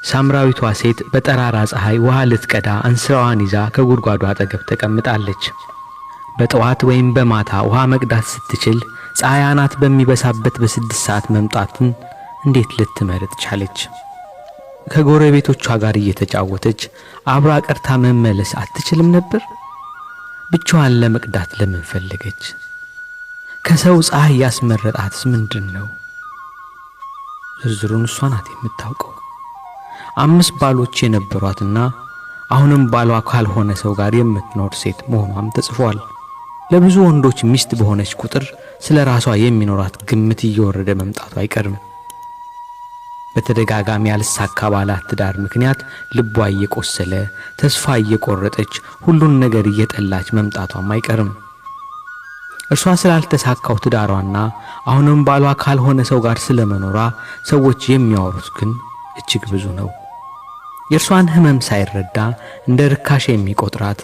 ሳምራዊቷ ሴት በጠራራ ፀሐይ ውሃ ልትቀዳ እንስራዋን ይዛ ከጉድጓዱ አጠገብ ተቀምጣለች። በጠዋት ወይም በማታ ውሃ መቅዳት ስትችል ፀሐይ አናት በሚበሳበት በ6 ሰዓት መምጣትን እንዴት ልትመርጥ ቻለች? ከጎረቤቶቿ ጋር እየተጫወተች አብራ ቀርታ መመለስ አትችልም ነበር? ብቻዋን ለመቅዳት ለምን ፈለገች? ከሰው ፀሐይ ያስመረጣትስ ምንድን ነው? ዝርዝሩን እሷ ናት የምታውቀው። 5 ባሎች የነበሯትና አሁንም ባሏ ካልሆነ ሰው ጋር የምትኖር ሴት መሆኗም ተጽፏል። ለብዙ ወንዶች ሚስት በሆነች ቁጥር ስለ ራሷ የሚኖራት ግምት እየወረደ መምጣቱ አይቀርም። በተደጋጋሚ ያልሳካ ባላት ትዳር ምክንያት ልቧ እየቆሰለ ተስፋ እየቆረጠች ሁሉን ነገር እየጠላች መምጣቷም አይቀርም። እርሷ ስላልተሳካው ትዳሯና አሁንም ባሏ ካልሆነ ሰው ጋር ስለመኖሯ ሰዎች የሚያወሩት ግን እጅግ ብዙ ነው። የእርሷን ሕመም ሳይረዳ እንደ ርካሽ የሚቆጥራት፣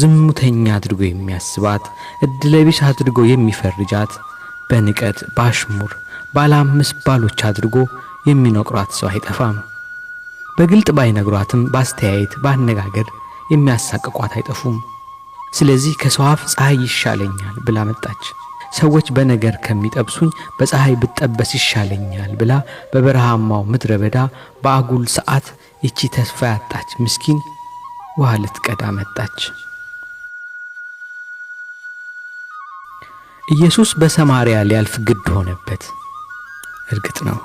ዝሙተኛ አድርጎ የሚያስባት፣ እድለቢስ አድርጎ የሚፈርጃት፣ በንቀት ባሽሙር ባለ 5 ባሎች አድርጎ የሚነቅሯት ሰው አይጠፋም። በግልጥ ባይነግሯትም ባስተያየት ባነጋገር የሚያሳቅቋት አይጠፉም። ስለዚህ ከሰው አፍ ፀሐይ ይሻለኛል ብላ መጣች። ሰዎች በነገር ከሚጠብሱኝ በፀሐይ ብጠበስ ይሻለኛል ብላ በበረሃማው ምድረ በዳ በአጉል ሰዓት እቺ ተስፋ ያጣች ምስኪን ውሃ ልትቀዳ መጣች። ኢየሱስ በሰማርያ ሊያልፍ ግድ ሆነበት። እርግጥ ነው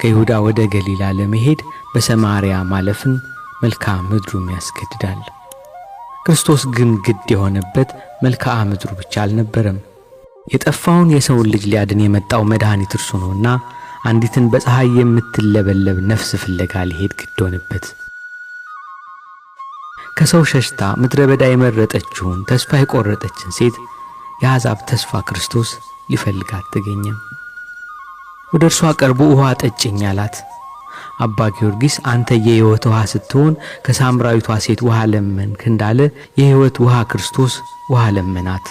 ከይሁዳ ወደ ገሊላ ለመሄድ በሰማርያ ማለፍን መልክዓ ምድሩም ያስገድዳል። ክርስቶስ ግን ግድ የሆነበት መልክዓ ምድሩ ብቻ አልነበረም። የጠፋውን የሰውን ልጅ ሊያድን የመጣው መድኃኒት እርሱ ነውና አንዲትን በፀሐይ የምትለበለብ ነፍስ ፍለጋ ሊሄድ ግድ ሆነበት። ከሰው ሸሽታ ምድረ በዳ የመረጠችውን ተስፋ የቆረጠችን ሴት የአሕዛብ ተስፋ ክርስቶስ ሊፈልጋት ተገኘ። ወደ እርሷ ቀርቦ ውሃ ጠጭኝ አላት። አባ ጊዮርጊስ አንተ የሕይወት ውሃ ስትሆን ከሳምራዊቷ ሴት ውሃ ለመንክ እንዳለ የሕይወት ውሃ ክርስቶስ ውሃ ለመናት።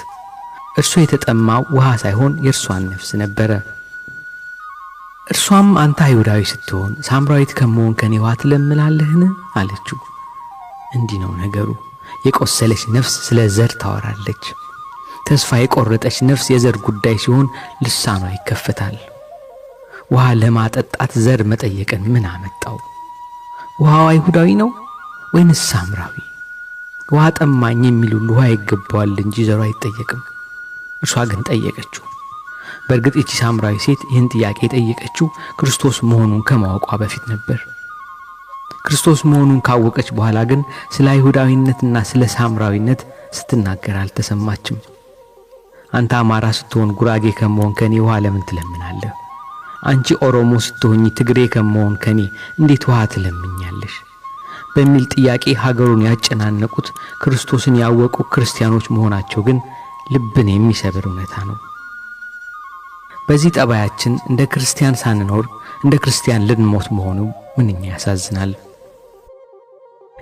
እርሱ የተጠማው ውሃ ሳይሆን የእርሷን ነፍስ ነበረ። እርሷም አንተ አይሁዳዊ ስትሆን ሳምራዊት ከመሆን ከኔ ውሃ ትለምናለህን አለችው። እንዲህ ነው ነገሩ። የቆሰለች ነፍስ ስለ ዘር ታወራለች። ተስፋ የቆረጠች ነፍስ የዘር ጉዳይ ሲሆን ልሳኗ ይከፈታል። ውሃ ለማጠጣት ዘር መጠየቅን ምን አመጣው? ውሃው አይሁዳዊ ነው ወይንስ ሳምራዊ? ውሃ ጠማኝ የሚል ሁሉ ውሃ ይገባዋል እንጂ ዘሩ አይጠየቅም። እርሷ ግን ጠየቀችው። በእርግጥ እቺ ሳምራዊ ሴት ይህን ጥያቄ የጠየቀችው ክርስቶስ መሆኑን ከማወቋ በፊት ነበር። ክርስቶስ መሆኑን ካወቀች በኋላ ግን ስለ አይሁዳዊነትና ስለ ሳምራዊነት ስትናገር አልተሰማችም። አንተ አማራ ስትሆን ጉራጌ ከመሆን ከኔ ውሃ ለምን ትለምናለህ? አንቺ ኦሮሞ ስትሆኚ ትግሬ ከመሆን ከኔ እንዴት ውሃ ትለምኛለሽ? በሚል ጥያቄ ሀገሩን ያጨናነቁት ክርስቶስን ያወቁ ክርስቲያኖች መሆናቸው ግን ልብን የሚሰብር እውነታ ነው። በዚህ ጠባያችን እንደ ክርስቲያን ሳንኖር እንደ ክርስቲያን ልንሞት መሆኑ ምንኛ ያሳዝናል።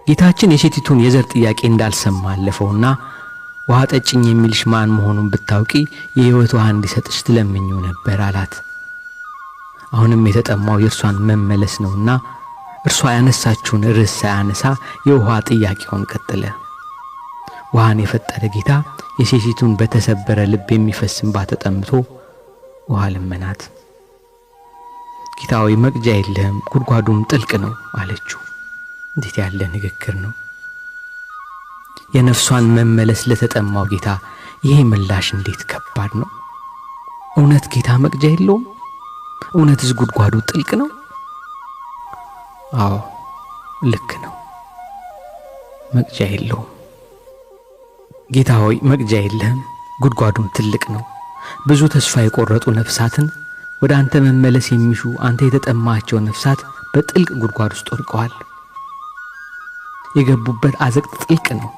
ጌታችን የሴቲቱን የዘር ጥያቄ እንዳልሰማ አለፈውና ውሃ ጠጭኝ የሚልሽ ማን መሆኑን ብታውቂ የሕይወት ውሃ እንዲሰጥሽ ትለምኚው ነበር አላት። አሁንም የተጠማው የእርሷን መመለስ ነውና እርሷ ያነሳችውን ርዕስ ሳያነሳ የውሃ ጥያቄውን ቀጠለ። ውሃን የፈጠረ ጌታ የሴቲቱን በተሰበረ ልብ የሚፈስ እንባ ተጠምቶ ውሃ ለመናት። ጌታዊ መቅጃ የለህም፣ ጉድጓዱም ጥልቅ ነው አለችው። እንዴት ያለ ንግግር ነው! የነፍሷን መመለስ ለተጠማው ጌታ ይሄ ምላሽ እንዴት ከባድ ነው! እውነት ጌታ መቅጃ የለውም? እውነትስ ጉድጓዱ ጥልቅ ነው? አዎ ልክ ነው፣ መቅጃ የለውም። ጌታ ሆይ መቅጃ የለህም፣ ጉድጓዱም ትልቅ ነው። ብዙ ተስፋ የቆረጡ ነፍሳትን ወደ አንተ መመለስ የሚሹ አንተ የተጠማቸው ነፍሳት በጥልቅ ጉድጓድ ውስጥ ወድቀዋል። የገቡበት አዘቅት ጥልቅ ነው።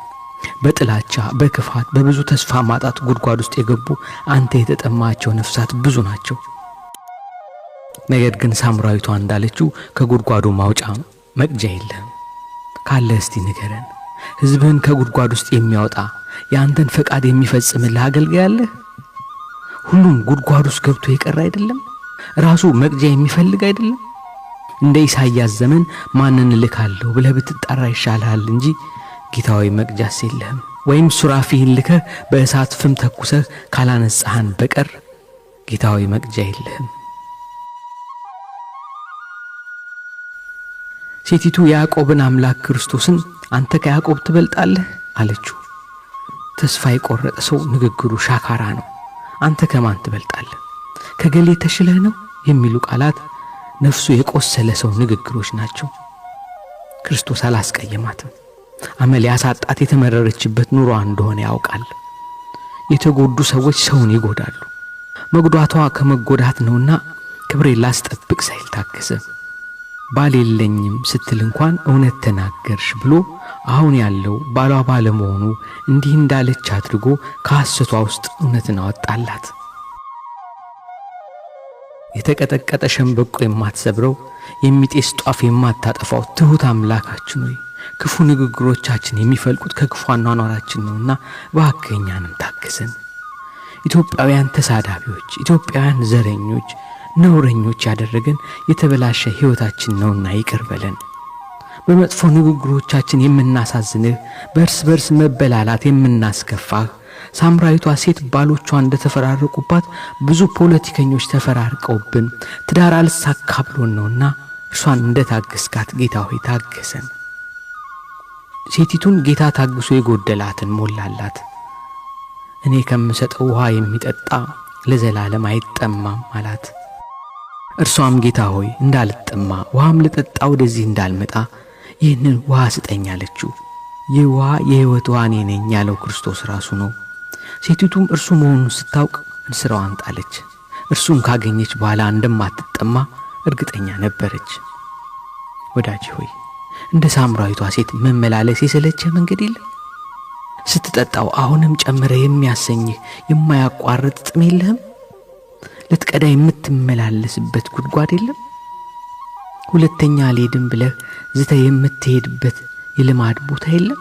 በጥላቻ በክፋት በብዙ ተስፋ ማጣት ጉድጓድ ውስጥ የገቡ አንተ የተጠማቸው ነፍሳት ብዙ ናቸው። ነገር ግን ሳምራዊቷ እንዳለችው ከጉድጓዱ ማውጫ መቅጃ የለህም። ካለ እስቲ ንገረን። ሕዝብህን ከጉድጓድ ውስጥ የሚያወጣ የአንተን ፈቃድ የሚፈጽምልህ አገልጋይ አለህ? ሁሉም ጉድጓድ ውስጥ ገብቶ የቀረ አይደለም? ራሱ መቅጃ የሚፈልግ አይደለም? እንደ ኢሳይያስ ዘመን ማንን ልካለሁ ብለህ ብትጣራ ይሻልሃል እንጂ ጌታዊ መቅጃስ የለህም። ወይም ሱራፊህን ልከህ በእሳት ፍም ተኩሰህ ካላነጻህን በቀር ጌታዊ መቅጃ የለህም። ሴቲቱ ያዕቆብን አምላክ ክርስቶስን አንተ ከያዕቆብ ትበልጣለህ አለችው። ተስፋ የቆረጠ ሰው ንግግሩ ሻካራ ነው። አንተ ከማን ትበልጣለህ? ከገሌ ተሽለህ ነው የሚሉ ቃላት ነፍሱ የቆሰለ ሰው ንግግሮች ናቸው። ክርስቶስ አላስቀየማትም። አመል ያሳጣት የተመረረችበት ኑሮ እንደሆነ ያውቃል። የተጎዱ ሰዎች ሰውን ይጎዳሉ። መጉዳቷ ከመጎዳት ነውና ክብሬን ላስጠብቅ ሳይል ታገሰ። ባል የለኝም ስትል እንኳን እውነት ተናገርሽ ብሎ አሁን ያለው ባሏ ባለመሆኑ እንዲህ እንዳለች አድርጎ ከሐሰቷ ውስጥ እውነትን አወጣላት። የተቀጠቀጠ ሸምበቆ የማትሰብረው የሚጤስ ጧፍ የማታጠፋው ትሁት አምላካችን ሆይ ክፉ ንግግሮቻችን የሚፈልቁት ከክፉ አኗኗራችን ነውና እባክህኛንም ታገሰን። ኢትዮጵያውያን ተሳዳቢዎች፣ ኢትዮጵያውያን ዘረኞች፣ ነውረኞች ያደረገን የተበላሸ ሕይወታችን ነውና ይቅር በለን። በመጥፎ ንግግሮቻችን የምናሳዝንህ፣ በእርስ በርስ መበላላት የምናስከፋህ፣ ሳምራዊቷ ሴት ባሎቿ እንደተፈራረቁባት ብዙ ፖለቲከኞች ተፈራርቀውብን ትዳር አልሳካ ብሎን ነውና እርሷን እንደታገስካት ጌታ ሆይ ታገሰን። ሴቲቱን ጌታ ታግሶ የጎደላትን ሞላላት። እኔ ከምሰጠው ውሃ የሚጠጣ ለዘላለም አይጠማም አላት። እርሷም ጌታ ሆይ እንዳልጠማ ውሃም ልጠጣ ወደዚህ እንዳልመጣ ይህንን ውሃ ስጠኝ አለችው። ይህ ውሃ የሕይወት ውሃ እኔ ነኝ ያለው ክርስቶስ ራሱ ነው። ሴቲቱም እርሱ መሆኑን ስታውቅ እንስራዋን ጣለች። እርሱን ካገኘች በኋላ እንደማትጠማ እርግጠኛ ነበረች። ወዳጅ ሆይ እንደ ሳምራዊቷ ሴት መመላለስ የሰለቸ መንገድ የለም። ስትጠጣው አሁንም ጨምረ የሚያሰኝህ የማያቋርጥ ጥም የለህም። ልትቀዳ የምትመላለስበት ጉድጓድ የለም። ሁለተኛ አልሄድም ብለህ ዝተህ የምትሄድበት የልማድ ቦታ የለም።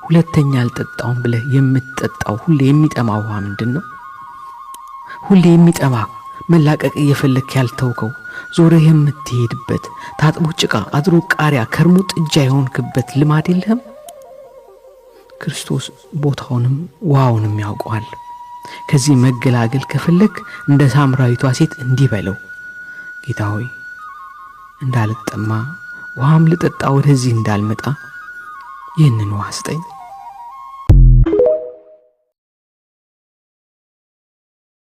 ሁለተኛ አልጠጣውም ብለህ የምትጠጣው ሁሌ የሚጠማ ውሃ ምንድን ነው? ሁሌ የሚጠማ መላቀቅ እየፈለክ ያልተውከው ዞረህ የምትሄድበት ታጥቦ ጭቃ አድሮ ቃሪያ ከርሞ ጥጃ የሆንክበት ልማድ የለህም። ክርስቶስ ቦታውንም ውሃውንም ያውቀዋል። ከዚህ መገላገል ከፈለክ እንደ ሳምራዊቷ ሴት እንዲህ በለው፣ ጌታ ሆይ እንዳልጠማ ውሃም ልጠጣ ወደዚህ እንዳልመጣ ይህንን ውሃ ስጠኝ።